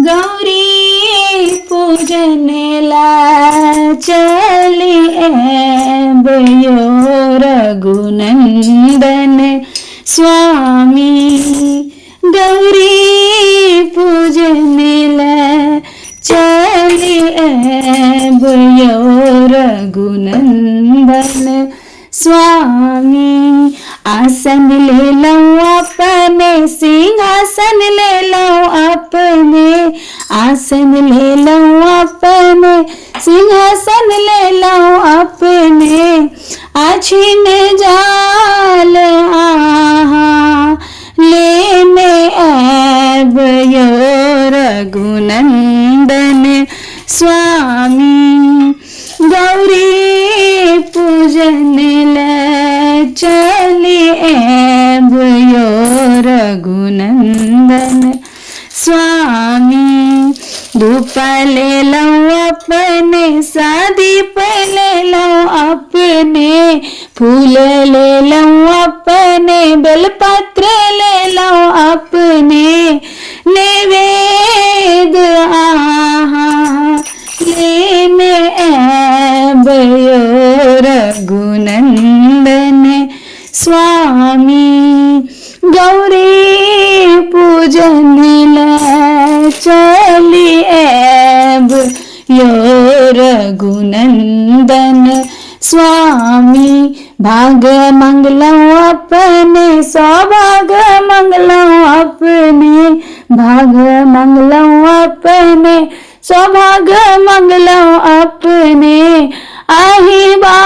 गौरी पूजन ला चली भयो रघुनंदन स्वामी। गौरी पूजन ला चली भयो रघुनंदन स्वामी। आसन ले लो अपने सिंहासन ले लो अपने, आसन ले लो अपने सिंहासन ले लो अपने। आछिन जाल आहा लेने भयो रघुनंदन स्वामी। गौरी पूजन ला चली भयो रघुनंदन स्वामी। धूप ले लो अपने सादीप ले लो अपने, फूल ले लो अपने बेलपत्र ले लो अपने। नैवेद आहा लेने भयो रघुनंदन स्वामी। गौरी पूजन ला चली भयो रघुनंदन स्वामी। भाग मंगलो अपने सौभाग मंगलो अपने, भाग मंगलो अपने सौभाग मंगलो अपने। आही बा